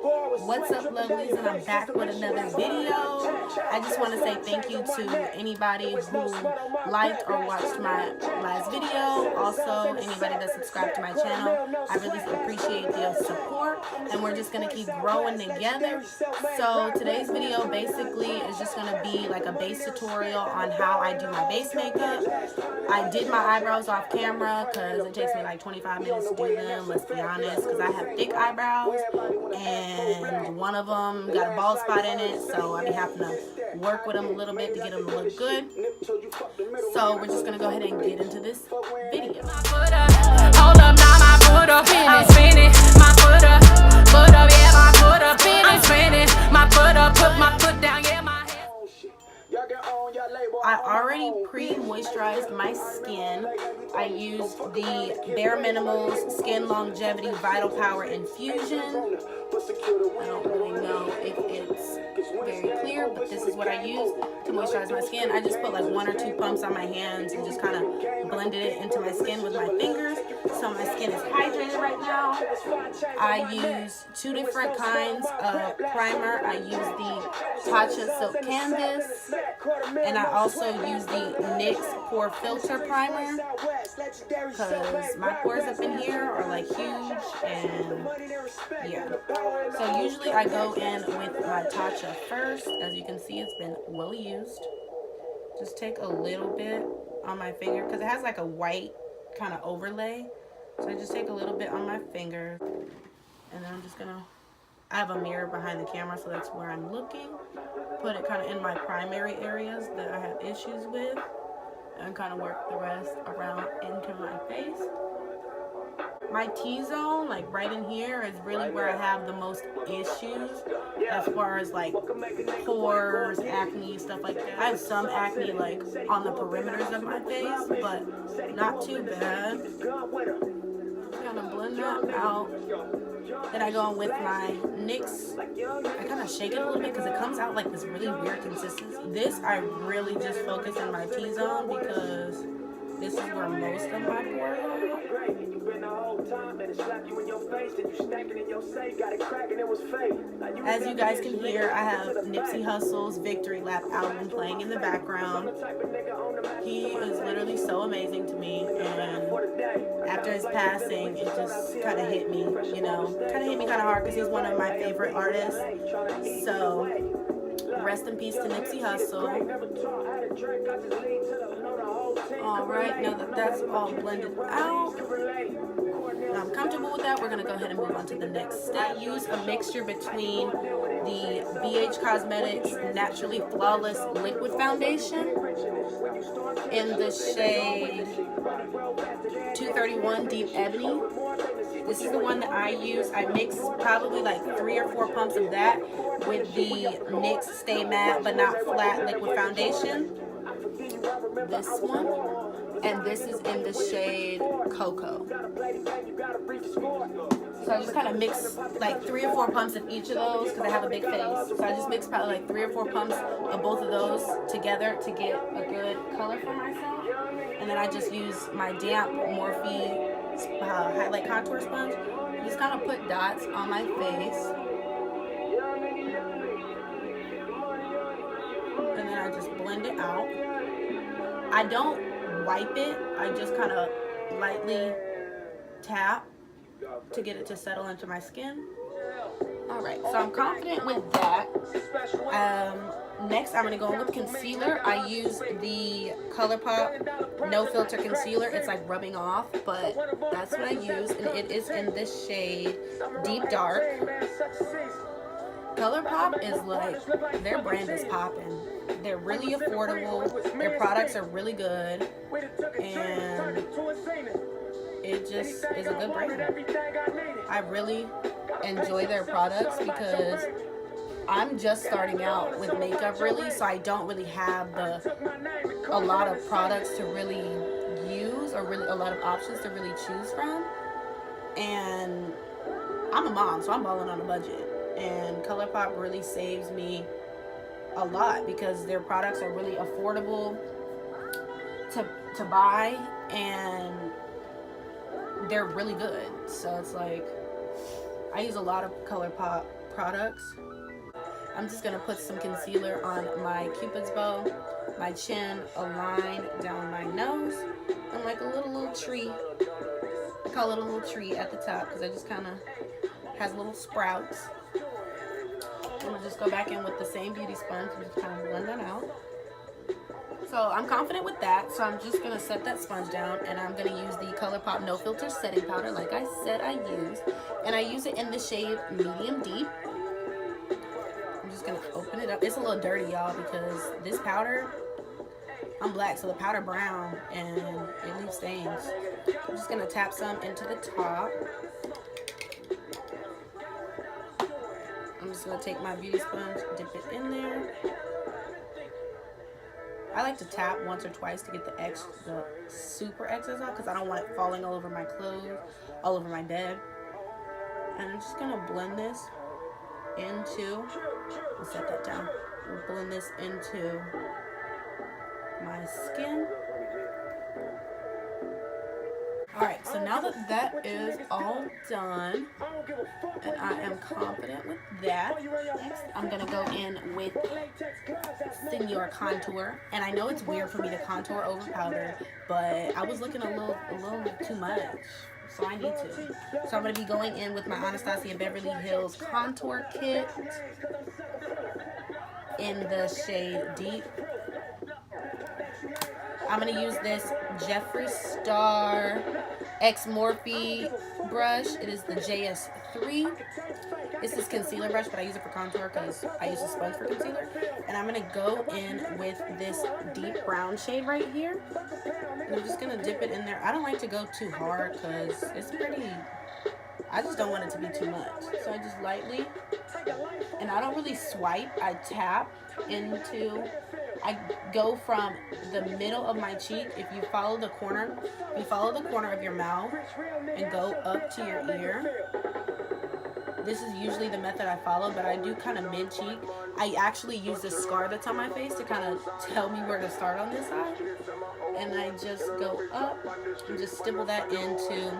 What's up, lovelies, and I'm back with another video. I just want to say thank you to anybody who liked or watched my last video. Also, anybody that subscribed to my channel. I really appreciate your support, and we're just going to keep growing together. So today's video basically is just going to be like a base tutorial on how I do my base makeup. I did my eyebrows off camera because it takes me like 25 minutes to do them, let's be honest, because I have thick eyebrows and one of them got a bald spot in it, so I be having to work with them a little bit to get them to look good. So we're just going to go ahead and get into this video. Hold up, now my foot up, I'm spinning. My foot up, yeah, my foot up, I'm spinning. My foot up, put my foot down, yeah, my head. I already pre-moisturized my skin. I used the Bare Minimals Skin Longevity Vital Power Infusion. I don't really know if it's very clear, but this is what I use to moisturize my skin. I just put like 1 or 2 pumps on my hands and just kind of blended it into my skin with my fingers. So my skin is hydrated right now. I use 2 different kinds of primer. I use the Tatcha Silk Canvas, and I also use the NYX Pore Filter Primer because my pores up in here are like huge, and yeah. So usually I go in with my Tatcha first. As you can see, it's been well used. Just take a little bit on my finger because it has like a white kind of overlay. So I just take a little bit on my finger, and then I'm just gonna, I have a mirror behind the camera, so that's where I'm looking. Put it kind of in my primary areas that I have issues with, and kind of work the rest around into my face. My T-zone, like right in here, is really where I have the most issues as far as like pores, acne, stuff like that. I have some acne like on the perimeters of my face, but not too bad. Just kind of blend that out. Then I go in with my NYX. I kind of shake it a little bit because it comes out like this really weird consistency. This I really just focus in my T-zone because this is where most of my pores are. As you guys can hear, I have Nipsey Hussle's Victory Lap album playing in the background. He is literally so amazing to me, and after his passing, it just kind of hit me, you know, kind of hit me kind of hard because he's one of my favorite artists. So rest in peace to Nipsey Hussle. Alright, now that that's all blended out, and I'm comfortable with that, we're going to go ahead and move on to the next step. I use a mixture between the BH Cosmetics Naturally Flawless Liquid Foundation in the shade 231 Deep Ebony. This is the one that I use. I mix probably like 3 or 4 pumps of that with the NYX Stay Matte But Not Flat Liquid Foundation. This one, and this is in the shade Cocoa. So I just kind of mix like 3 or 4 pumps of each of those because I have a big face. So I just mix probably like 3 or 4 pumps of both of those together to get a good color for myself. And then I just use my damp Morphe highlight contour sponge. Just kind of put dots on my face. And then I just blend it out. I don't wipe it, I just kind of lightly tap to get it to settle into my skin. Alright, so I'm confident with that. Next I'm going to go in with concealer. I use the Colourpop No Filter Concealer. It's like rubbing off, but that's what I use, and it is in this shade Deep Dark. Colourpop is like, their brand is popping. They're really affordable, their products are really good, and it just is a good brand. I really enjoy their products because I'm just starting out with makeup really, so I don't really have a lot of products to really use, or really a lot of options to really choose from. And I'm a mom, so I'm balling on a budget, and Colourpop really saves me a lot because their products are really affordable to buy, and they're really good. So it's like, I use a lot of Colourpop products. I'm just going to put some concealer on my Cupid's bow, my chin, a line down my nose, and like a little tree. I call it a little tree at the top because it just kind of has little sprouts. I'm going to just go back in with the same beauty sponge and just kind of blend that out. So I'm confident with that, so I'm just going to set that sponge down, and I'm going to use the Colourpop No Filter Setting Powder like I said I use. And I use it in the shade Medium Deep. I'm just going to open it up. It's a little dirty, y'all, because this powder, I'm black, so the powder brown, and it leaves stains. I'm just going to tap some into the top. I'm just going to take my beauty sponge, dip it in there. I like to tap once or twice to get the super excess out because I don't want it falling all over my clothes, all over my bed. And I'm just going to blend this into, I'll set that down. We'll blend this into my skin. Alright, so now that that is all done, and I am confident with that, next I'm going to go in with Senior Contour. And I know it's weird for me to contour over powder, but I was looking a little too much, so I need to. So I'm going to be going in with my Anastasia Beverly Hills Contour Kit in the shade Deep. I'm going to use this Jeffree Star X Morphe brush. It is the JS3. It's this concealer brush, but I use it for contour because I use a sponge for concealer. And I'm going to go in with this deep brown shade right here. And I'm just going to dip it in there. I don't like to go too hard because it's pretty... I just don't want it to be too much. So I just lightly... And I don't really swipe. I tap into... I go from the middle of my cheek. If you follow the corner of your mouth and go up to your ear. This is usually the method I follow, but I do kind of mid-cheek. I actually use the scar that's on my face to kind of tell me where to start on this side. And I just go up and just stipple that into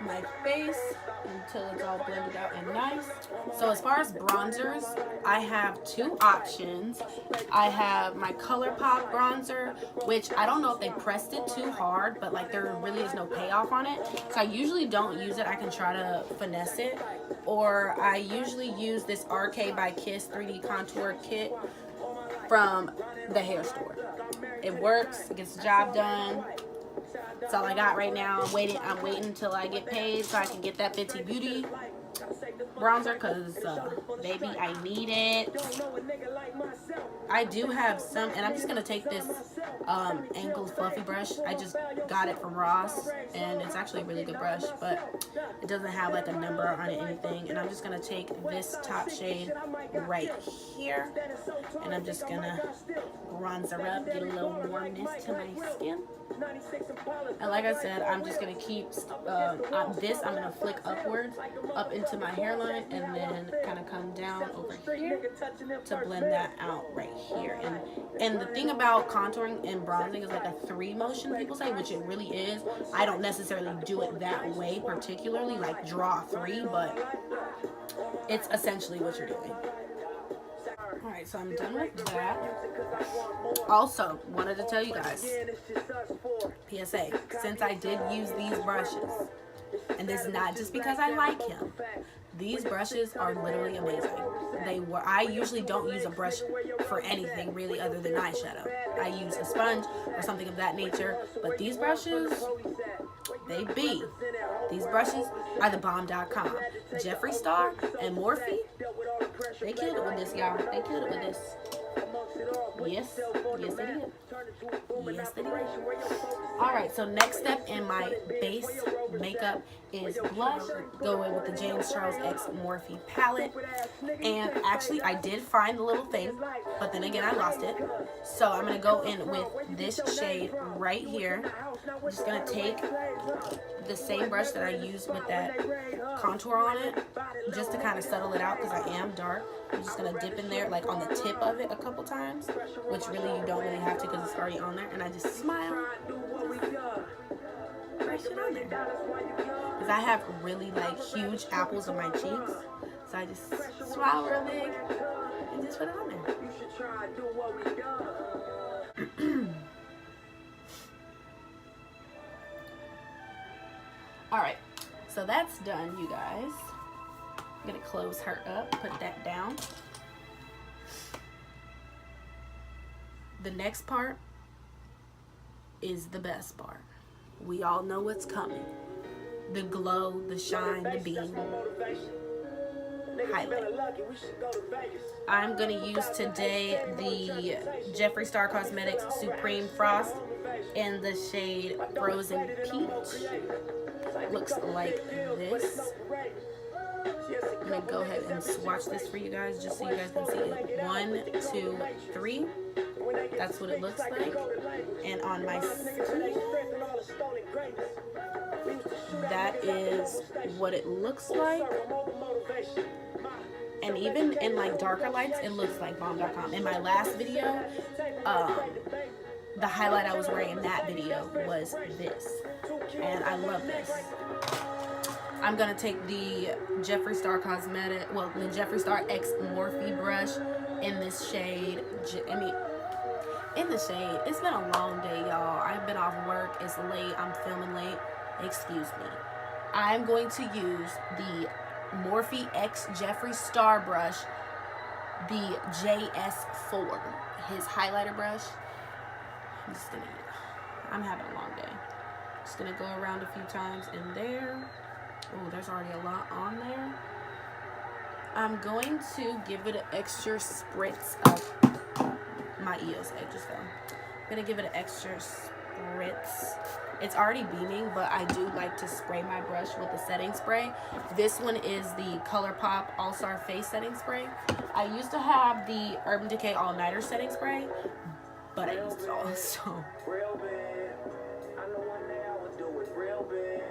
my face until it's all blended out and nice. So as far as bronzers, I have two options. I have my Colourpop bronzer, which I don't know if they pressed it too hard, but like there really is no payoff on it. So I usually don't use it. I can try to finesse it. Or I usually use this RK by Kiss 3D Contour Kit from the hair store. It works, it gets the job done. That's all I got right now. I'm waiting until I get paid so I can get that Fenty Beauty bronzer because, baby, I need it. I do have some, and I'm just going to take this angled fluffy brush. I just got it from Ross, and it's actually a really good brush, but it doesn't have like a number on it, anything. And I'm just going to take this top shade right here, and I'm just going to bronzer up, get a little warmness to my skin. And like I said, I'm just going to keep I'm going to flick upwards up into my hairline and then kind of come down over here to blend that out right here. And the thing about contouring and bronzing is like a 3 motion, people say, which it really is. I don't necessarily do it that way particularly, like draw 3, but it's essentially what you're doing. Alright, so I'm done with that. Also, wanted to tell you guys, PSA, since I did use these brushes, and this is not just because I like him, these brushes are literally amazing. I usually don't use a brush for anything really other than eyeshadow. I use a sponge or something of that nature, but these brushes, these brushes are the bomb.com. Jeffree Star and Morphe, they killed it with this, y'all. They killed it with this. Yes, yes they did. Yes they did. Alright, so next step in my base makeup is blush. Go in with the James Charles X Morphe palette. And actually I did find the little thing, but then again I lost it. So I'm going to go in with this shade right here. I'm just going to take the same brush that I used with that contour on it, just to kind of settle it out because I am dark. I'm just going to dip in there like on the tip of it a couple times, which really you don't really have to because it's already on there. And I just smile right that shit on there. Because I have really like huge apples on my cheeks. So I just swallow real big and just put it on there. Alright, so that's done, you guys. I'm gonna close her up, put that down. The next part is the best part. We all know what's coming. The glow, the shine, the beam. Highlight. I'm gonna use today the Jeffree Star Cosmetics Supreme Frost in the shade Frozen Peach. Looks like this. I'm gonna go ahead and swatch this for you guys just so you guys can see it. 1, 2, 3. That's what it looks like. And on my skin, that is what it looks like. And even in like darker lights, it looks like bomb.com. In my last video, the highlight I was wearing in that video was this. And I love this. I'm going to take the Jeffree Star Cosmetic, well, the Jeffree Star X Morphe brush in this shade. In the shade. It's been a long day, y'all. I've been off work. It's late. I'm filming late. Excuse me. I'm going to use the Morphe X Jeffree Star brush, the JS4, his highlighter brush. I'm having a long day. Just gonna go around a few times in there. Oh, there's already a lot on there. I'm going to give it an extra spritz of my EOS egg just fell. I'm gonna give it an extra spritz. It's already beaming, but I do like to spray my brush with the setting spray. This one is the Colourpop All-Star Face Setting Spray. I used to have the Urban Decay All-Nighter Setting Spray, but I used it all, so. Real bad. I know one day I would do it real bad.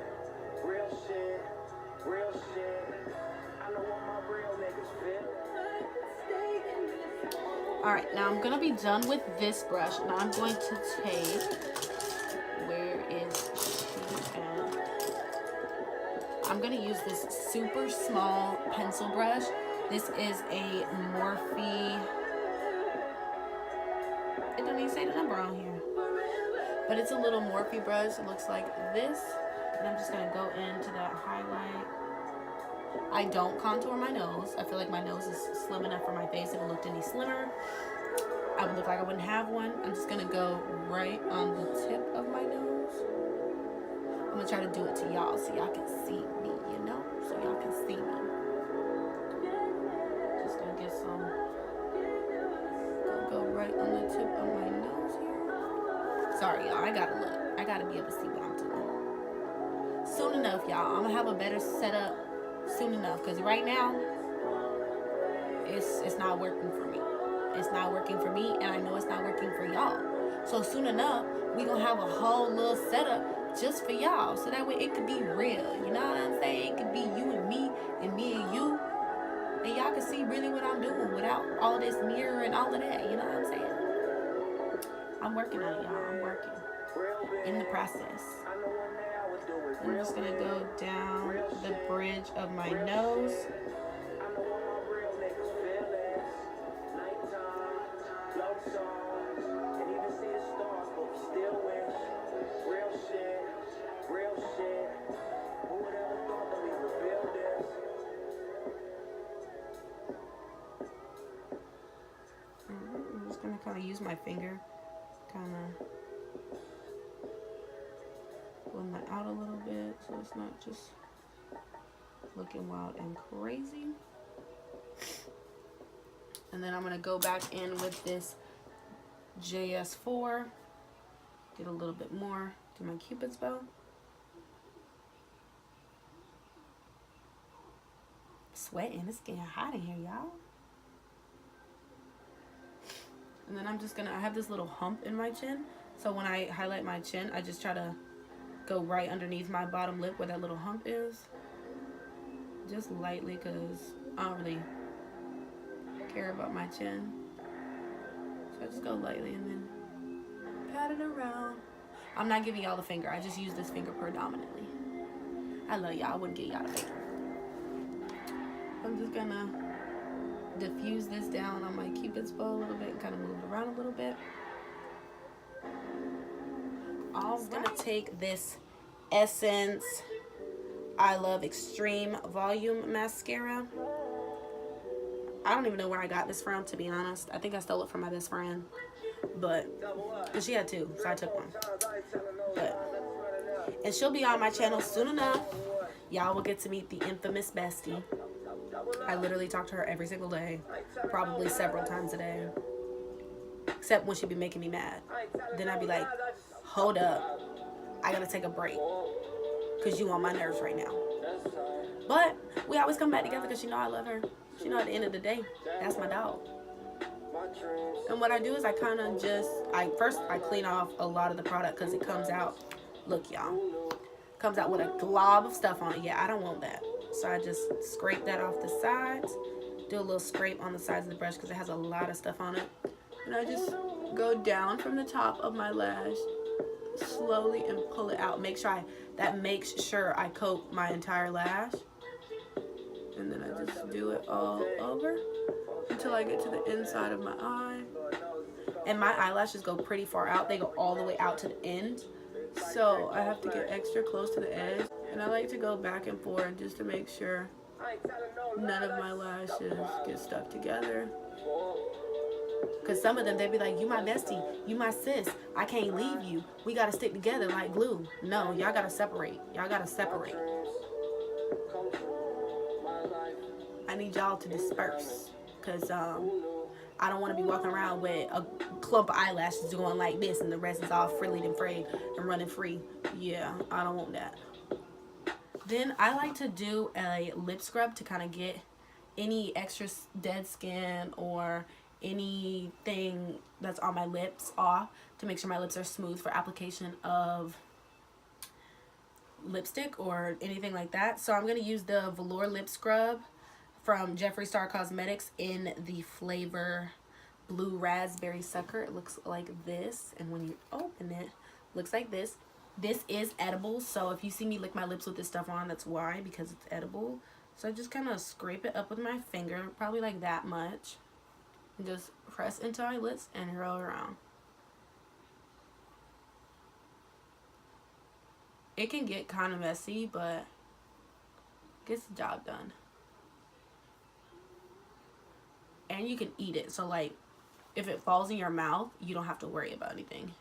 Real shit. Real shit. I know what my real niggas feel. Alright, now I'm gonna be done with this brush. Now I'm going to take, where is she at? I'm gonna use this super small pencil brush. This is a Morphe. It doesn't even say the number on here. But it's a little Morphe brush. It looks like this. And I'm just gonna go into that highlight. I don't contour my nose. I feel like my nose is slim enough for my face. If it looked any slimmer, I would look like I wouldn't have one. I'm just gonna go right on the tip of my nose. I'm gonna try to do it to y'all so y'all can see me, you know? So y'all can see me. Just gonna get some, gonna go right on the tip of my nose here. Sorry, y'all, I gotta look. I gotta be able to see what I'm doing. Soon enough, y'all, I'm gonna have a better setup soon enough, because right now it's not working for me. It's not working for me, and I know it's not working for y'all. So soon enough, we gonna have a whole little setup just for y'all, so that way it could be real. You know what I'm saying? It could be you and me and you, and y'all can see really what I'm doing without all this mirror and all of that. You know what I'm saying? I'm working on it, y'all. I'm working in the process. I'm just gonna go down the bridge of my nose. I'm just gonna kind of use my finger, kind of blend that out a little bit so it's not just looking wild and crazy. And then I'm gonna go back in with this JS4, get a little bit more to my Cupid's bow. Sweating, it's getting hot in here, y'all. And then I'm just gonna, I have this little hump in my chin, so when I highlight my chin, I just try to go right underneath my bottom lip where that little hump is, just lightly, because I don't really care about my chin. So I just go lightly and then pat it around. I'm not giving y'all the finger. I just use this finger predominantly. I love y'all. I wouldn't give y'all the finger. I'm just gonna diffuse this down on my Cupid's bow a little bit and kind of move it around a little bit. I'm gonna take this Essence I Love Extreme Volume Mascara. I don't even know where I got this from, to be honest. I think I stole it from my best friend, but she had two, so I took one. And she'll be on my channel soon enough. Y'all will get to meet the infamous bestie. I literally talk to her every single day, probably several times a day, except when she be making me mad. Then I'd be like, hold up, I gotta take a break because you on my nerves right now. But we always come back together because she know I love her. She know at the end of the day, that's my dog. And what I do is I kind of just, first I clean off a lot of the product because it comes out, look y'all, comes out with a glob of stuff on it. Yeah, I don't want that. So I just scrape that off the sides, do a little scrape on the sides of the brush because it has a lot of stuff on it. And I just go down from the top of my lash slowly and pull it out. That makes sure I coat my entire lash. And then I just do it all over until I get to the inside of my eye. And my eyelashes go pretty far out. They go all the way out to the end. So I have to get extra close to the edge. And I like to go back and forth just to make sure none of my lashes get stuck together. Because some of them, they be like, you my bestie, you my sis, I can't leave you. We got to stick together like glue. No, y'all got to separate. Y'all got to separate. I need y'all to disperse. Because I don't want to be walking around with a clump of eyelashes going like this and the rest is all frillied and frayed and running free. Yeah, I don't want that. Then I like to do a lip scrub to kind of get any extra dead skin or anything that's on my lips off, to make sure my lips are smooth for application of lipstick or anything like that. So I'm going to use the Velour Lip Scrub from Jeffree Star Cosmetics in the flavor Blue Raspberry Sucker. It looks like this, and when you open it, looks like this. This is edible, so if you see me lick my lips with this stuff on, that's why, because it's edible. So I just kind of scrape it up with my finger, probably like that much, and just press into my lips and roll around. It can get kind of messy, but gets the job done. And you can eat it, so like if it falls in your mouth, you don't have to worry about anything.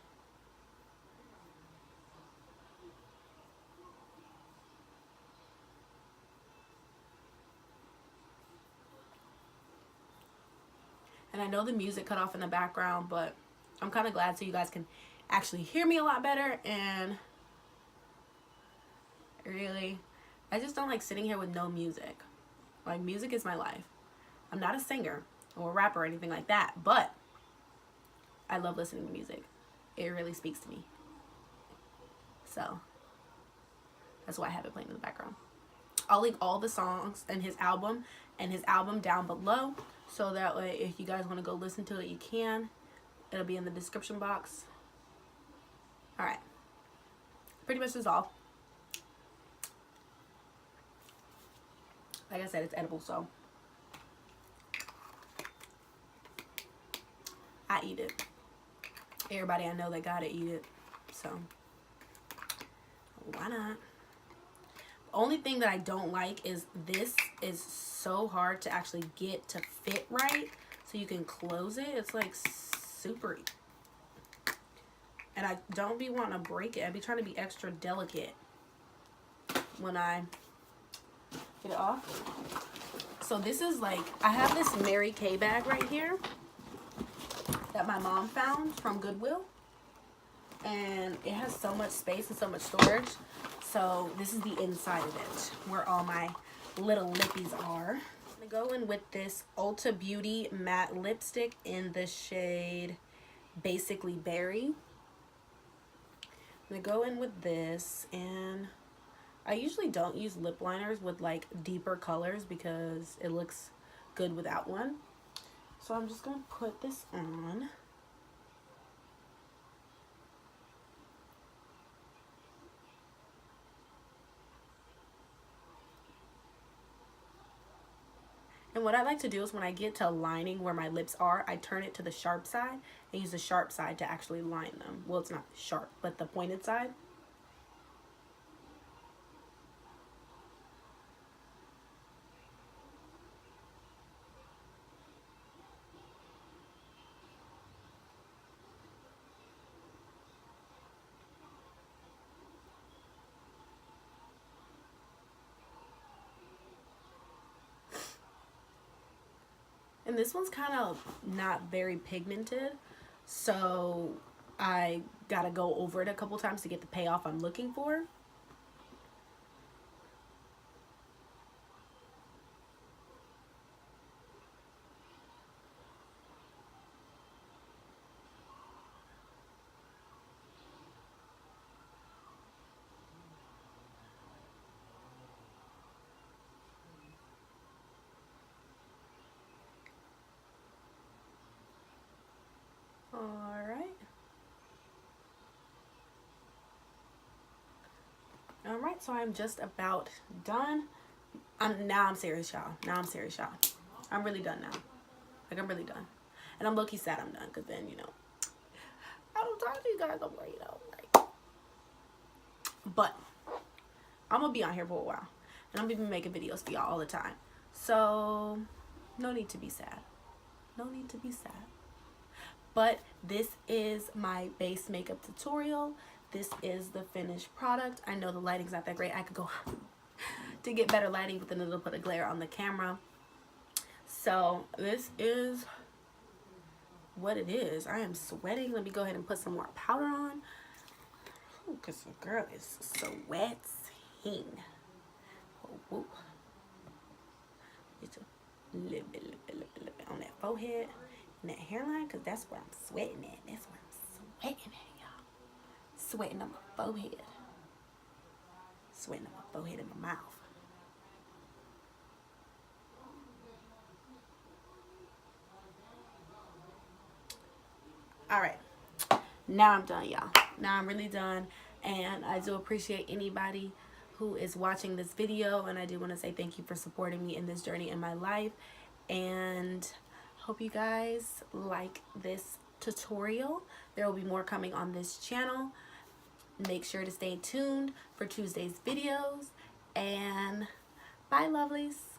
And I know the music cut off in the background, but I'm kind of glad so you guys can actually hear me a lot better. And really, I just don't like sitting here with no music. Like, music is my life. I'm not a singer or a rapper or anything like that, but I love listening to music. It really speaks to me. So that's why I have it playing in the background. I'll link all the songs and his album down below, so that way if you guys want to go listen to it, you can. It'll be in the description box. Alright, pretty much is all. Like I said, it's edible, so I eat it. Everybody I know, they gotta eat it, so why not? Only thing that I don't like is this is so hard to actually get to fit right, so you can close it. It's like super, and I don't be wanting to break it. I be trying to be extra delicate when I get it off. So this is like, I have this Mary Kay bag right here that my mom found from Goodwill, and it has so much space and so much storage. So this is the inside of it, where all my little lippies are. I'm gonna go in with this Ulta Beauty matte lipstick in the shade Basically Berry. I'm gonna go in with this, and I usually don't use lip liners with like deeper colors because it looks good without one. So I'm just gonna put this on. And what I like to do is when I get to lining where my lips are, I turn it to the sharp side and use the sharp side to actually line them. Well, it's not sharp, but the pointed side. And this one's kind of not very pigmented, so I gotta go over it a couple times to get the payoff I'm looking for. Alright, so I'm just about done. Now I'm serious, y'all. I'm really done now. Like, I'm really done. And I'm low-key sad I'm done, because then, you know, I don't talk to you guys no more, you know. Like, but I'm going to be on here for a while. And I'm going to be making videos for y'all all the time. So, no need to be sad. No need to be sad. But this is my base makeup tutorial. This is the finished product. I know the lighting's not that great. I could go to get better lighting, but then it'll put a glare on the camera. So this is what it is. I am sweating. Let me go ahead and put some more powder on. Because the girl is sweating. Oh, just a little bit on that forehead and that hairline, because that's where I'm sweating at. That's where I'm sweating at, y'all. Sweating on my forehead. Sweating on my forehead and my mouth. Alright. Now I'm done, y'all. Now I'm really done. And I do appreciate anybody who is watching this video. And I do want to say thank you for supporting me in this journey in my life. And hope you guys like this tutorial. There will be more coming on this channel. Make sure to stay tuned for Tuesday's videos, and bye lovelies.